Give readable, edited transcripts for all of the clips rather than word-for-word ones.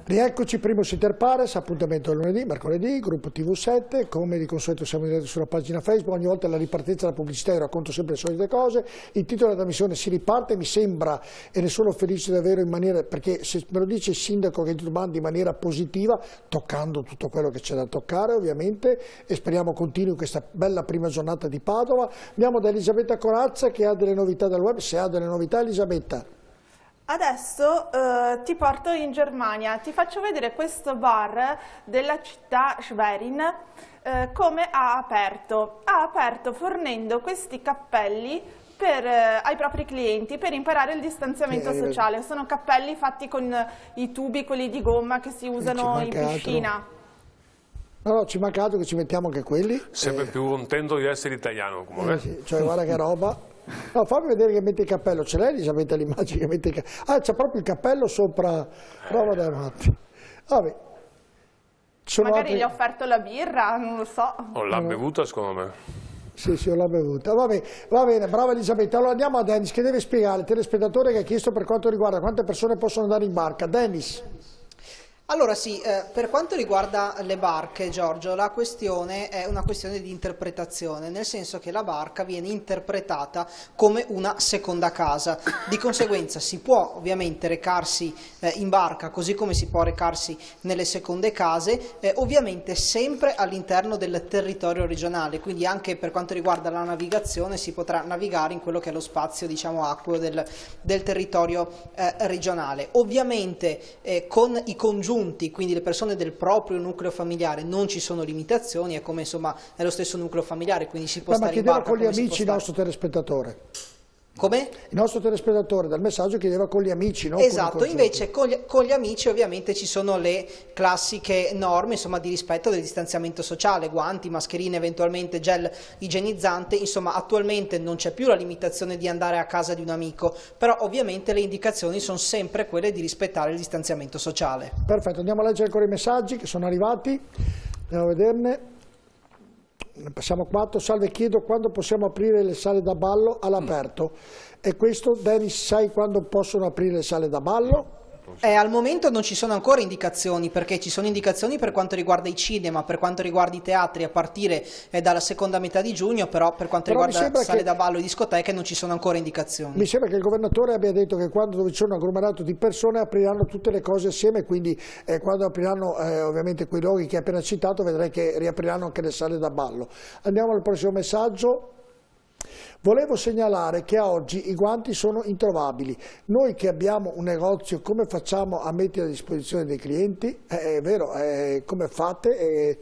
Rieccoci, primo Inter Pares, appuntamento lunedì, mercoledì, gruppo TV7, come di consueto siamo in diretta sulla pagina Facebook, ogni volta alla ripartenza della pubblicità io racconto sempre le solite cose, il titolo della trasmissione si riparte, mi sembra, e ne sono felice davvero in maniera, perché se me lo dice il sindaco che ti manda in maniera positiva, toccando tutto quello che c'è da toccare ovviamente, e speriamo continui questa bella prima giornata di Padova. Andiamo da Elisabetta Corazza che ha delle novità dal web, se ha delle novità Elisabetta. Adesso ti porto in Germania, ti faccio vedere questo bar della città Schwerin come ha aperto fornendo questi cappelli ai propri clienti per imparare il distanziamento sociale. Sono cappelli fatti con i tubi, quelli di gomma che si usano in piscina. No, ci manca altro che ci mettiamo anche quelli. Sempre più contento di essere italiano comunque. Sì, cioè guarda che roba. No, fammi vedere che mette il cappello, ce l'hai Elisabetta l'immagine che mette il cappello? Ah, c'è proprio il cappello sopra, roba da matti. Vabbè. Magari gli ha offerto la birra, non lo so. O l'ha bevuta secondo me. Sì, l'ha bevuta. Va bene, brava Elisabetta. Allora andiamo a Dennis che deve spiegare, il telespettatore che ha chiesto per quanto riguarda quante persone possono andare in barca. Dennis. Allora sì, per quanto riguarda le barche, Giorgio, la questione è una questione di interpretazione, nel senso che la barca viene interpretata come una seconda casa. Di conseguenza si può ovviamente recarsi in barca, così come si può recarsi nelle seconde case, ovviamente sempre all'interno del territorio regionale, quindi anche per quanto riguarda la navigazione si potrà navigare in quello che è lo spazio, diciamo, acqueo del territorio regionale. Ovviamente con i congiunti, quindi le persone del proprio nucleo familiare, non ci sono limitazioni, è come insomma è lo stesso nucleo familiare, quindi si può stare in barca. Ma chiedeva con gli amici il nostro telespettatore. Come? Il nostro telespettatore dal messaggio chiedeva con gli amici, no? Esatto, invece con gli amici ovviamente ci sono le classiche norme, insomma, di rispetto del distanziamento sociale, guanti, mascherine, eventualmente gel igienizzante. Insomma, attualmente non c'è più la limitazione di andare a casa di un amico, però ovviamente le indicazioni sono sempre quelle di rispettare il distanziamento sociale. Perfetto, andiamo a leggere ancora i messaggi che sono arrivati, andiamo a vederne. Passiamo a 4. Salve, chiedo quando possiamo aprire le sale da ballo all'aperto. E questo, Dennis, sai quando possono aprire le sale da ballo? Al momento non ci sono ancora indicazioni, perché ci sono indicazioni per quanto riguarda i cinema, per quanto riguarda i teatri a partire dalla seconda metà di giugno, però per quanto riguarda sale da ballo e discoteche non ci sono ancora indicazioni. Mi sembra che il governatore abbia detto che quando dove c'è un agglomerato di persone apriranno tutte le cose assieme, quindi quando apriranno ovviamente quei luoghi che hai appena citato vedrai che riapriranno anche le sale da ballo. Andiamo al prossimo messaggio. Volevo segnalare che a oggi i guanti sono introvabili. Noi che abbiamo un negozio, come facciamo a mettere a disposizione dei clienti? È vero, come fate?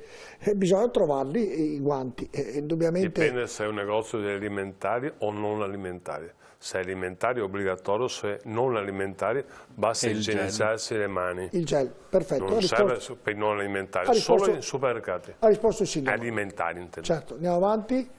Bisogna trovarli i guanti. Indubbiamente... Dipende se è un negozio di alimentari o non alimentari. Se è alimentari è obbligatorio, se non alimentari basta igienizzarsi le mani. Il gel, perfetto. Non serve per i non alimentari, solo in supermercati. Ha risposto il sindaco. Alimentari intendo. Certo, andiamo avanti.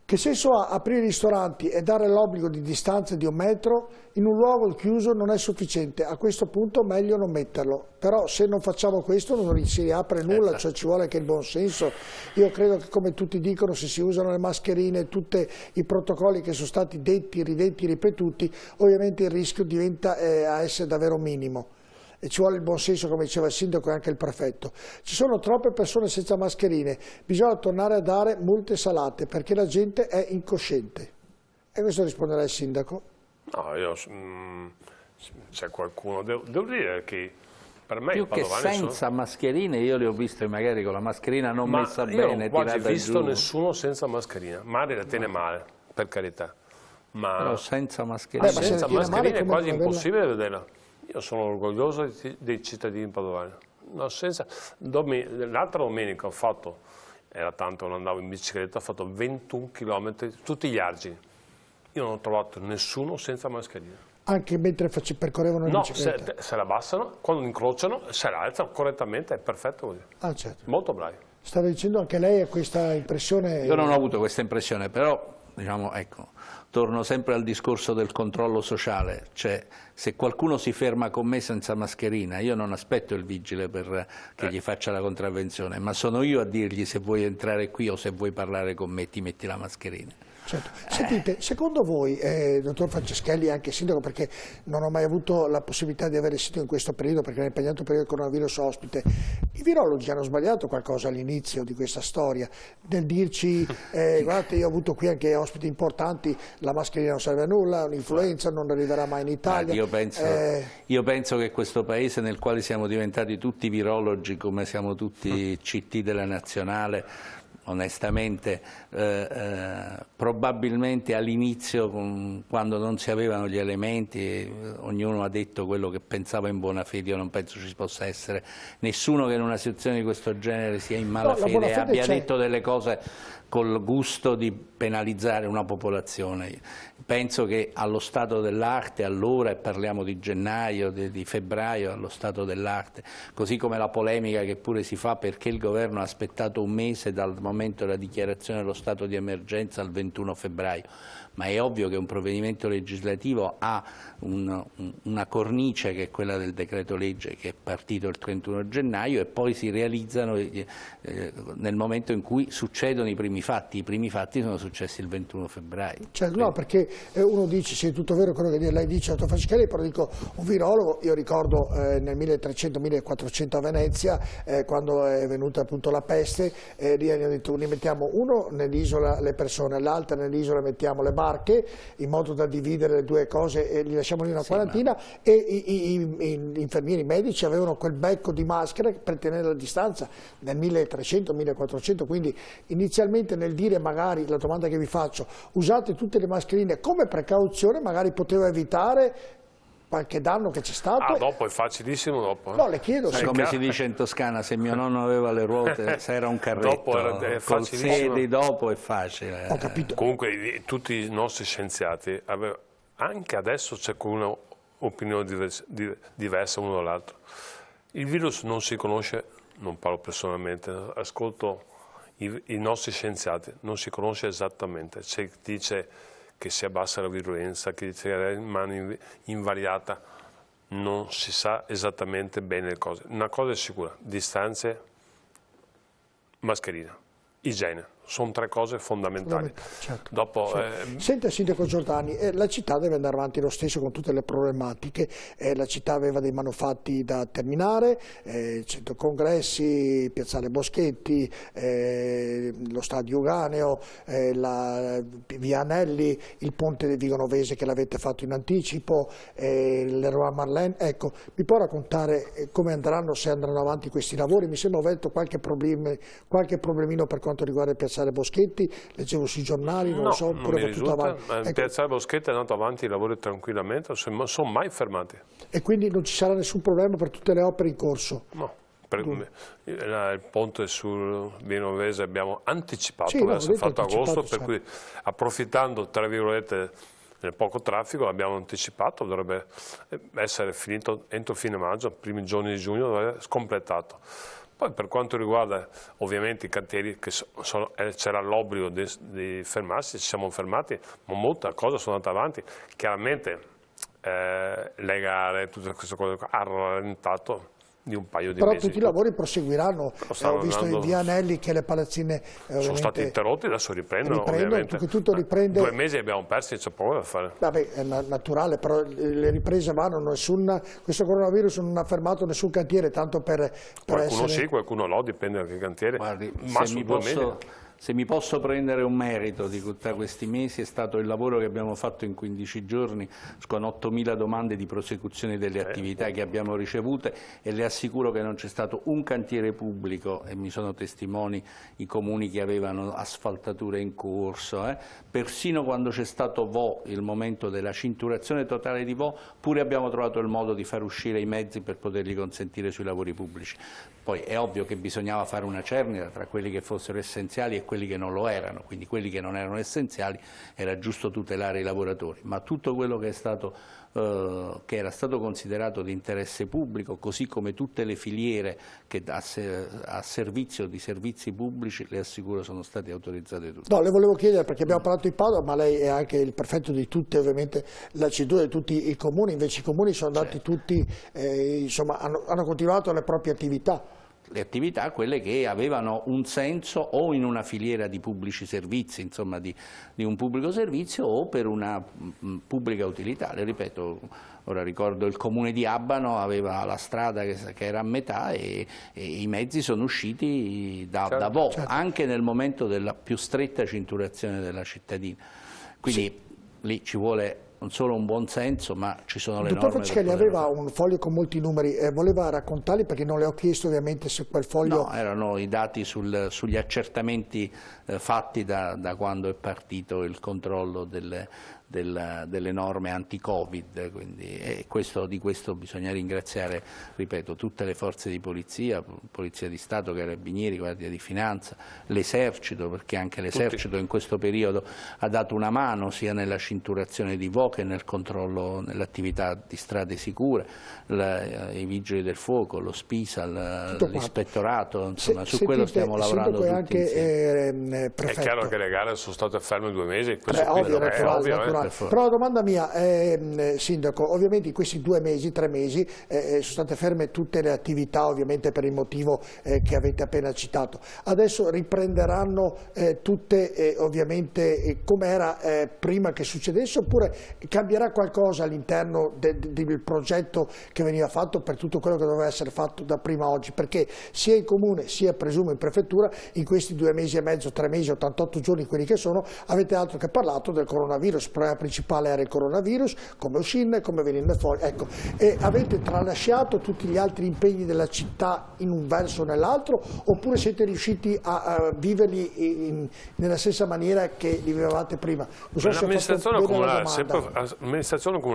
Che senso ha aprire i ristoranti e dare l'obbligo di distanza di 1 metro? In un luogo chiuso non è sufficiente, a questo punto meglio non metterlo. Però se non facciamo questo non si riapre nulla, cioè ci vuole anche il buon senso. Io credo che, come tutti dicono, se si usano le mascherine, tutti i protocolli che sono stati detti, ridetti, ripetuti, ovviamente il rischio diventa a essere davvero minimo. E ci vuole il buon senso, come diceva il sindaco e anche il prefetto. Ci sono troppe persone senza mascherine, bisogna tornare a dare multe salate perché la gente è incosciente. E questo risponderà il sindaco? No, c'è qualcuno, devo dire che per me più che senza mascherine io li ho visti magari con la mascherina non messa bene, io non ho quasi tirata visto giù. Nessuno senza mascherina, magari la tiene male, per carità. Ma però senza mascherina, senza mascherina è quasi impossibile vederla. Io sono orgoglioso dei cittadini padovani. No, l'altra domenica ho fatto, era tanto non andavo in bicicletta, ho fatto 21 km, tutti gli argini. Io non ho trovato nessuno senza mascherina. Anche mentre percorrevano in bicicletta? No, se la abbassano, quando incrociano, se la alzano correttamente, è perfetto così. Ah, certo. Molto bravi. Stava dicendo anche lei ha questa impressione? Io non ho avuto questa impressione, però diciamo, ecco, torno sempre al discorso del controllo sociale, cioè se qualcuno si ferma con me senza mascherina, io non aspetto il vigile per che gli faccia la contravvenzione, ma sono io a dirgli se vuoi entrare qui o se vuoi parlare con me ti metti la mascherina. Certo. Sentite, secondo voi, dottor Franceschelli, anche sindaco, perché non ho mai avuto la possibilità di avere il sindaco in questo periodo, perché nel impegnato periodo del coronavirus ospite, i virologi hanno sbagliato qualcosa all'inizio di questa storia, nel dirci, guardate, io ho avuto qui anche ospiti importanti, la mascherina non serve a nulla, un'influenza non arriverà mai in Italia. Io penso che questo paese nel quale siamo diventati tutti virologi, come siamo tutti CT della nazionale, onestamente, probabilmente all'inizio, quando non si avevano gli elementi, ognuno ha detto quello che pensava in buona fede. Io non penso ci possa essere nessuno che in una situazione di questo genere sia in malafede e abbia detto delle cose col gusto di penalizzare una popolazione. Penso che allo stato dell'arte allora, e parliamo di gennaio, di febbraio, allo stato dell'arte, così come la polemica che pure si fa perché il governo ha aspettato un mese dal momento della dichiarazione dello stato di emergenza al 21 febbraio, ma è ovvio che un provvedimento legislativo ha una cornice che è quella del decreto legge che è partito il 31 gennaio e poi si realizzano nel momento in cui succedono i primi fatti. I primi fatti sono successi il 21 febbraio. Cioè, no, perché uno dice, sì, è tutto vero quello che lei dice, dottor Franceschelli, però dico, un virologo, io ricordo nel 1300-1400 a Venezia, quando è venuta appunto la peste, lì hanno detto, ne mettiamo uno nell'isola le persone, l'altra nell'isola mettiamo le barche, in modo da dividere le due cose e li lasciamo lì una quarantina, e gli infermieri medici avevano quel becco di maschere per tenere la distanza nel 1300-1400, quindi inizialmente nel dire, magari, la domanda che vi faccio, usate tutte le mascherine come precauzione, magari poteva evitare qualche danno che c'è stato. Dopo è facilissimo, dopo. No, le chiedo. Come si dice in Toscana, se mio nonno aveva le ruote, se era un carretto, dopo è col sedi dopo è facile. Ho capito. Comunque tutti i nostri scienziati, anche adesso c'è un'opinione diversa uno dall'altro. Il virus non si conosce, non parlo personalmente, ascolto i nostri scienziati, non si conosce esattamente. C'è chi dice che si abbassa la virulenza, che rimane invariata, non si sa esattamente bene le cose. Una cosa è sicura, distanze, mascherina, igiene, sono tre cose fondamentali. Certo. Dopo, Senta, sindaco Giordani, la città deve andare avanti lo stesso con tutte le problematiche, la città aveva dei manufatti da terminare, centro congressi, piazzale Boschetti, lo stadio Uganeo, la via Anelli, il ponte di Vigonovese che l'avete fatto in anticipo, l'Eroa Marlene. Ecco, mi può raccontare come andranno, se andranno avanti questi lavori? Mi sembra avuto qualche problemino per quanto riguarda il piazzale Boschetti, leggevo sui giornali, non lo so, oppure va tutto avanti. Il piazzale Boschetti è andato avanti i lavori tranquillamente, non sono mai fermati. E quindi non ci sarà nessun problema per tutte le opere in corso? No. Il ponte sul Vigonovese abbiamo anticipato, sì, l'abbiamo fatto agosto, certo. Per cui approfittando, tra virgolette, del poco traffico, l'abbiamo anticipato, dovrebbe essere finito entro fine maggio, primi giorni di giugno dovrebbe essere completato. Poi per quanto riguarda ovviamente i cantieri, c'era l'obbligo di fermarsi, ci siamo fermati, ma molte cose sono andate avanti. Chiaramente le gare, tutte queste cose hanno rallentato di un paio di mesi. Però tutti i lavori proseguiranno, ho visto in via Anelli che le palazzine sono stati interrotti, adesso riprendono ovviamente. Tutto riprende. 2 mesi abbiamo persi, c'è poco da fare. Vabbè, è naturale, però le riprese vanno, questo coronavirus non ha fermato nessun cantiere, tanto per qualcuno essere... sì, qualcuno no, dipende da che cantiere. Guardi, Ma se mi posso prendere un merito di questi mesi, è stato il lavoro che abbiamo fatto in 15 giorni con 8.000 domande di prosecuzione delle attività che abbiamo ricevute, e le assicuro che non c'è stato un cantiere pubblico, e mi sono testimoni i comuni che avevano asfaltature in corso, persino quando c'è stato Vo, il momento della cinturazione totale di Vo, pure abbiamo trovato il modo di far uscire i mezzi per poterli consentire sui lavori pubblici. Poi è ovvio che bisognava fare una cernita tra quelli che fossero essenziali e quelli che non lo erano, quindi quelli che non erano essenziali era giusto tutelare i lavoratori, ma tutto quello che era stato considerato di interesse pubblico, così come tutte le filiere che a servizio di servizi pubblici, le assicuro, sono state autorizzate tutte. No, le volevo chiedere, perché abbiamo parlato di Padova, ma lei è anche il prefetto di tutte, ovviamente, la cintura di tutti i comuni, invece i comuni sono andati tutti, insomma, hanno continuato le proprie attività. le attività, quelle che avevano un senso o in una filiera di pubblici servizi, insomma di un pubblico servizio, o per una pubblica utilità. Le ripeto, ora ricordo il comune di Abano aveva la strada che era a metà e i mezzi sono usciti da Vo, anche nel momento della più stretta cinturazione della cittadina. Quindi lì ci vuole non solo un buon senso, ma ci sono le norme. Dottor Franceschelli aveva un foglio con molti numeri, voleva raccontarli, perché non le ho chiesto ovviamente se quel foglio... No, erano i dati sugli accertamenti fatti da quando è partito il controllo delle norme anti-Covid, quindi di questo bisogna ringraziare, ripeto, tutte le forze di polizia, Polizia di Stato, Carabinieri, Guardia di Finanza, l'Esercito, perché anche l'Esercito in questo periodo ha dato una mano sia nella cinturazione di Vo che nel controllo, nell'attività di strade sicure, i Vigili del Fuoco, lo Spisa, l'Ispettorato, insomma, su quello stiamo lavorando tutti insieme. È chiaro che le gare sono state ferme 2 mesi, questo ovvio, ovvio. Però la domanda mia, Sindaco, ovviamente in questi 2 mesi, 3 mesi sono state ferme tutte le attività, ovviamente per il motivo che avete appena citato. Adesso riprenderanno tutte ovviamente come era prima che succedesse, oppure cambierà qualcosa all'interno del progetto che veniva fatto per tutto quello che doveva essere fatto da prima a oggi? Perché sia in comune sia presumo in prefettura in questi 2 mesi e mezzo, 3 mesi, 88 giorni quelli che sono, avete altro che parlato del coronavirus. Il problema principale era il coronavirus, come uscirne, come venirne fuori, ecco. E avete tralasciato tutti gli altri impegni della città in un verso o nell'altro, oppure siete riusciti a viverli nella stessa maniera che li vivevate prima? L'amministrazione comunale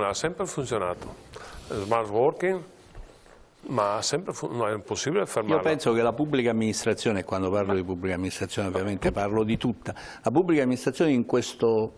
ha sempre funzionato, smart working, ma non è impossibile fermarla. Io penso che la pubblica amministrazione, e quando parlo di pubblica amministrazione ovviamente parlo di tutta, la pubblica amministrazione in questo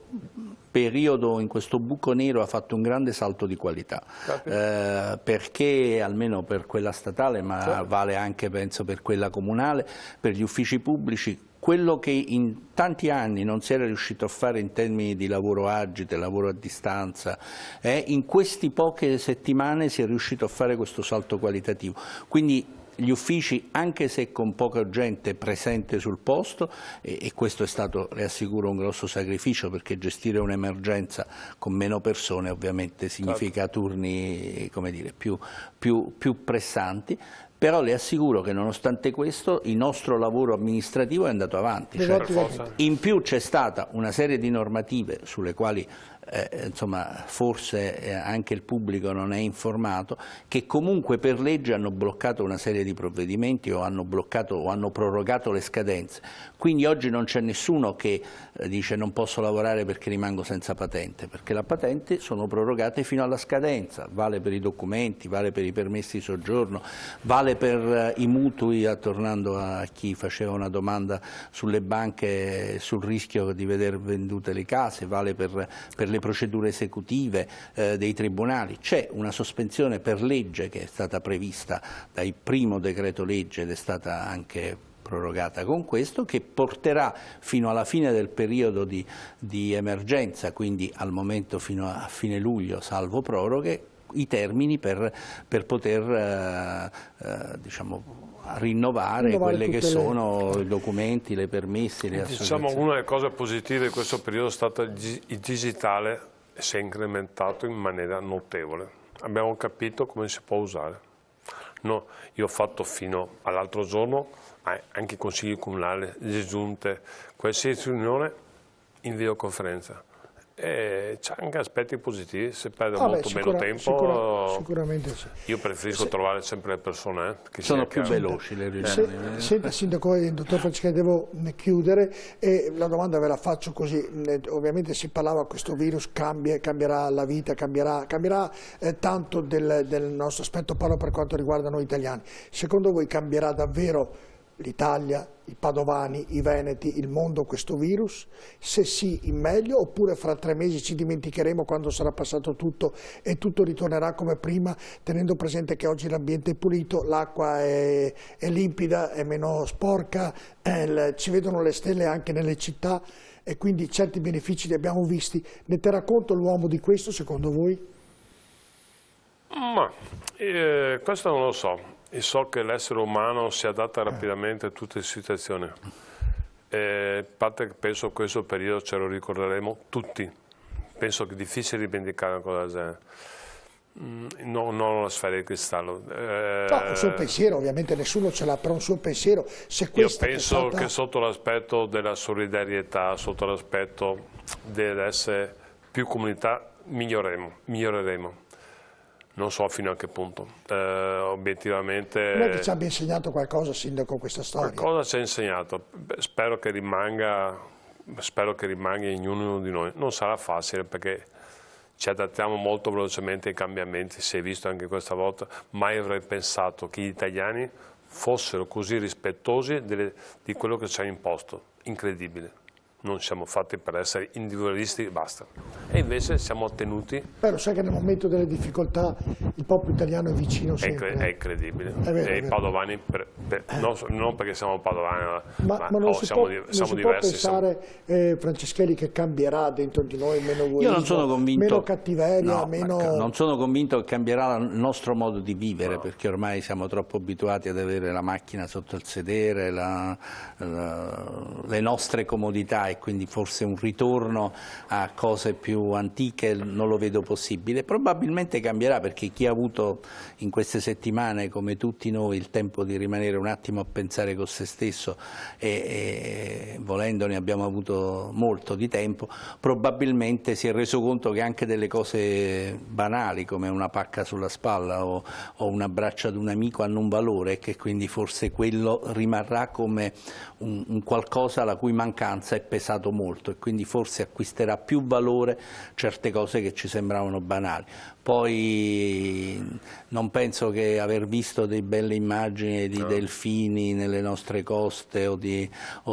periodo, in questo buco nero, ha fatto un grande salto di qualità, perché almeno per quella statale, ma vale anche penso per quella comunale, per gli uffici pubblici, quello che in tanti anni non si era riuscito a fare in termini di lavoro agile, lavoro a distanza, in queste poche settimane si è riuscito a fare questo salto qualitativo. Quindi gli uffici, anche se con poca gente presente sul posto, e questo è stato, le assicuro, un grosso sacrificio, perché gestire un'emergenza con meno persone ovviamente significa turni, come dire, più pressanti. Però le assicuro che nonostante questo il nostro lavoro amministrativo è andato avanti. In più c'è stata una serie di normative sulle quali insomma, forse anche il pubblico non è informato, che comunque per legge hanno bloccato una serie di provvedimenti o hanno bloccato o hanno prorogato le scadenze. Quindi oggi non c'è nessuno che dice non posso lavorare perché rimango senza patente, perché la patente sono prorogate fino alla scadenza, vale per i documenti, vale per i permessi di soggiorno, vale per i mutui, tornando a chi faceva una domanda sulle banche sul rischio di veder vendute le case, vale per le procedure esecutive dei tribunali. C'è una sospensione per legge che è stata prevista dal primo decreto legge ed è stata anche prorogata con questo, che porterà fino alla fine del periodo di emergenza, quindi al momento fino a fine luglio, salvo proroghe, i termini per poter diciamo, rinnovare quelli che sono i documenti, le permessi, le associazioni. Diciamo, una delle cose positive di questo periodo è stato il digitale, si è incrementato in maniera notevole. Abbiamo capito come si può usare. No, io ho fatto fino all'altro giorno anche i consigli comunali, le giunte, qualsiasi riunione in videoconferenza. C'è anche aspetti positivi, se perde molto meno tempo. Sicuramente sì. Io preferisco trovare sempre le persone che sono più veloci le riunioni. Senta, Sindaco e dottor Franceschelli, devo chiudere e la domanda ve la faccio così. Ovviamente si parlava che questo virus cambierà la vita, cambierà tanto del nostro aspetto, parlo per quanto riguarda noi italiani. Secondo voi cambierà davvero l'Italia, i padovani, i veneti, il mondo questo virus? Se sì, in meglio, oppure fra 3 mesi ci dimenticheremo quando sarà passato tutto e tutto ritornerà come prima, tenendo presente che oggi l'ambiente è pulito, l'acqua è limpida, è meno sporca, ci vedono le stelle anche nelle città e quindi certi benefici li abbiamo visti. Ne terrà conto l'uomo di questo, secondo voi? Ma questo non lo so. E so che l'essere umano si adatta rapidamente a tutte le situazioni. A parte che penso che questo periodo ce lo ricorderemo tutti. Penso che è difficile dimenticare una cosa del genere. Non ho la sfera di cristallo. No, un suo pensiero, ovviamente nessuno ce l'ha, però un suo pensiero. Se Io penso che sotto l'aspetto della solidarietà, sotto l'aspetto dell'essere più comunità, miglioreremo. Non so fino a che punto. Obiettivamente... Non è che ci abbia insegnato qualcosa, Sindaco, questa storia? Qualcosa ci ha insegnato. Spero che rimanga in ognuno di noi. Non sarà facile perché ci adattiamo molto velocemente ai cambiamenti, si è visto anche questa volta. Mai avrei pensato che gli italiani fossero così rispettosi di quello che ci hanno imposto. Incredibile. Non siamo fatti per essere individualisti e basta. E invece siamo tenuti... Però sai che nel momento delle difficoltà il popolo italiano è vicino sempre. È incredibile. E i padovani, non perché siamo padovani, ma non si può pensare, Franceschelli, che cambierà dentro di noi meno egoismo, io non sono convinto, meno cattiveria, no, meno... Non sono convinto che cambierà il nostro modo di vivere, perché ormai siamo troppo abituati ad avere la macchina sotto il sedere, le nostre comodità, e quindi forse un ritorno a cose più antiche non lo vedo possibile. Probabilmente cambierà, perché chi ha avuto in queste settimane, come tutti noi, il tempo di rimanere un attimo a pensare con se stesso, e volendo ne abbiamo avuto molto di tempo, probabilmente si è reso conto che anche delle cose banali come una pacca sulla spalla o un abbraccio ad un amico hanno un valore, e che quindi forse quello rimarrà come un qualcosa la cui mancanza è pesato molto, e quindi forse acquisterà più valore certe cose che ci sembravano banali. Poi non penso che aver visto delle belle immagini di delfini nelle nostre coste o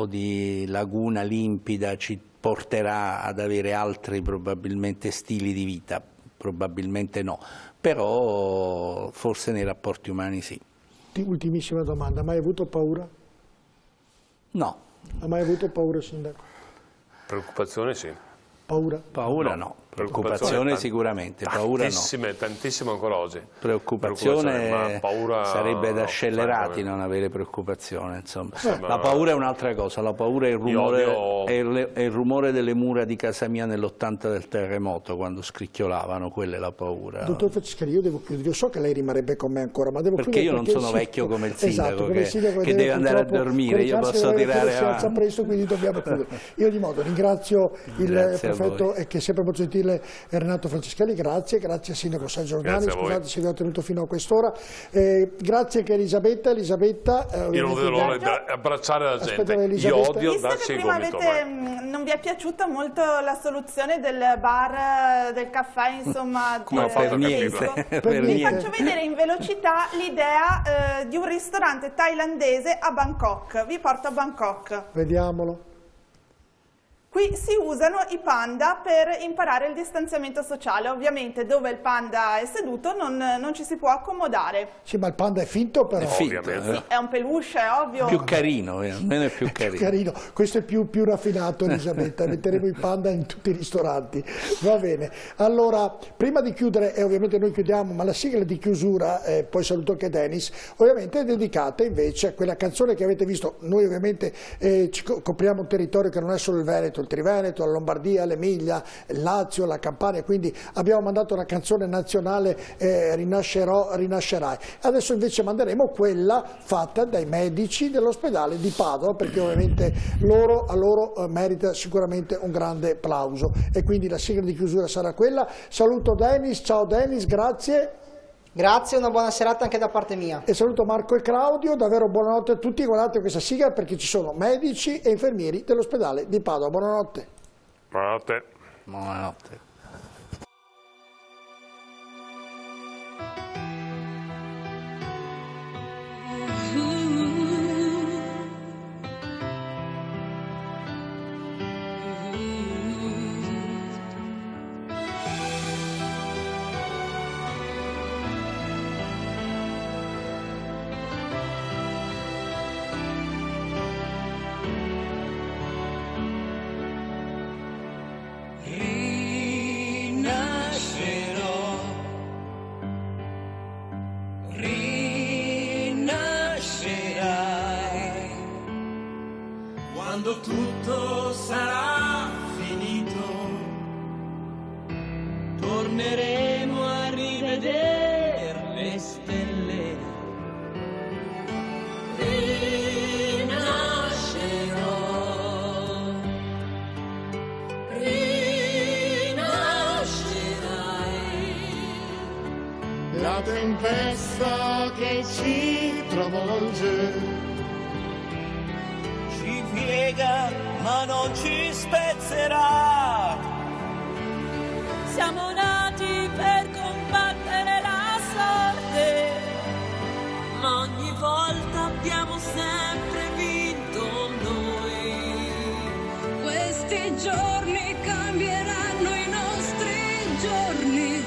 di laguna limpida ci porterà ad avere altri probabilmente stili di vita, probabilmente no, però forse nei rapporti umani sì. Ultimissima domanda, ha mai avuto paura? No. Ha mai avuto paura, Sindaco? Preoccupazione sì. Paura? Paura no. Preoccupazione sicuramente, paura no. Tantissime ancora oggi. Preoccupazione ma paura sarebbe da scellerati non avere preoccupazione, insomma. La paura è un'altra cosa, la paura è il rumore delle mura di casa mia nell'80 del terremoto, quando scricchiolavano, quella è la paura. Dottor Franceschelli, io devo chiudere, io so che lei rimarrebbe con me ancora, ma devo chiudere perché io non sono vecchio come il sindaco, esatto, che deve andare a dormire, io posso tirare avanti. Presto, quindi dobbiamo chiudere. Io di modo ringrazio il prefetto, che è sempre molto gentile, Renato Franceschelli, grazie al sindaco Sergio Giordani, scusate se vi ho tenuto fino a quest'ora, grazie anche Elisabetta. Io non vedo l'ora di abbracciare la gente, io odio darci il gomito. Non vi è piaciuta molto la soluzione del bar, del caffè, insomma? Come ho fatto a capirlo? Vi faccio vedere in velocità l'idea di un ristorante thailandese a Bangkok, vi porto a Bangkok. Vediamolo. Qui si usano i panda per imparare il distanziamento sociale, ovviamente dove il panda è seduto non ci si può accomodare. Sì, ma il panda è finto però. È finto, sì, è un peluche, è ovvio. Più carino, almeno è più carino. Questo è più raffinato, Elisabetta, metteremo i panda in tutti i ristoranti. Va bene, allora, prima di chiudere, e ovviamente noi chiudiamo, ma la sigla di chiusura, poi saluto anche Dennis, ovviamente è dedicata invece a quella canzone che avete visto. Noi ovviamente ci copriamo un territorio che non è solo il Veneto, il Triveneto, la Lombardia, l'Emilia, il Lazio, la Campania, quindi abbiamo mandato una canzone nazionale, Rinascerai. Adesso invece manderemo quella fatta dai medici dell'ospedale di Padova, perché ovviamente a loro merita sicuramente un grande applauso, e quindi la sigla di chiusura sarà quella. Saluto Dennis, ciao Dennis, grazie. Grazie, una buona serata anche da parte mia. E saluto Marco e Claudio, davvero buonanotte a tutti, guardate questa sigla perché ci sono medici e infermieri dell'ospedale di Padova. Buonanotte. Buonanotte. Buonanotte. quando tutto sarà finito, torneremo a rivedere le stelle. Rinascerò, rinascerai. La tempesta che ci travolge Ci piega ma non ci spezzerà. Siamo nati per combattere la sorte, ma ogni volta abbiamo sempre vinto noi. Questi giorni cambieranno i nostri giorni,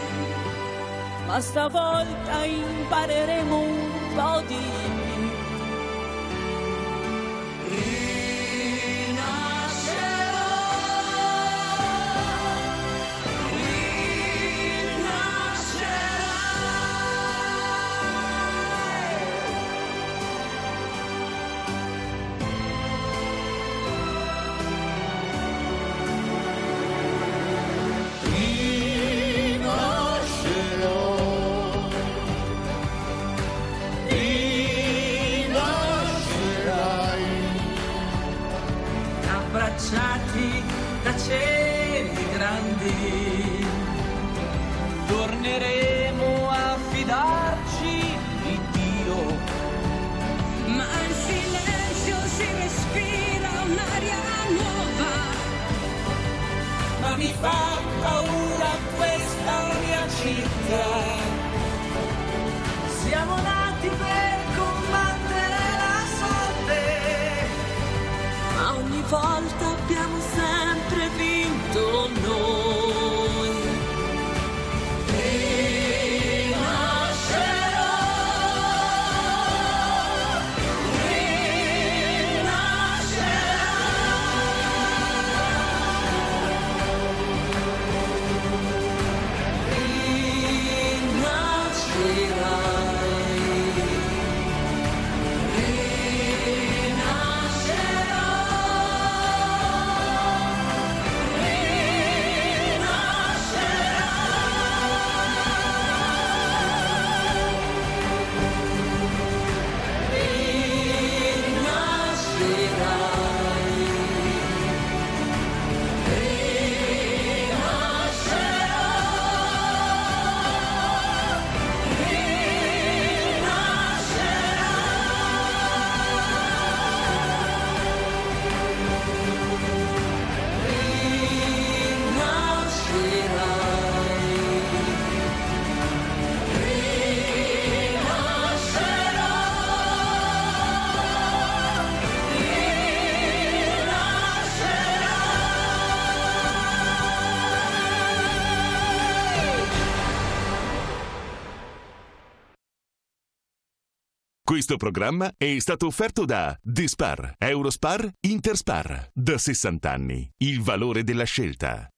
ma stavolta impareremo un po' di più. Abbracciati da cieli grandi, torneremo a fidarci di Dio. Ma in silenzio si respira un'aria nuova. Ma mi fa paura questa mia città. Siamo nati per combattere la sorte, Ma ogni volta abbiamo sempre vinto noi. rinascerò, Questo programma è stato offerto da Despar, Eurospar, Interspar. Da 60 anni. Il valore della scelta.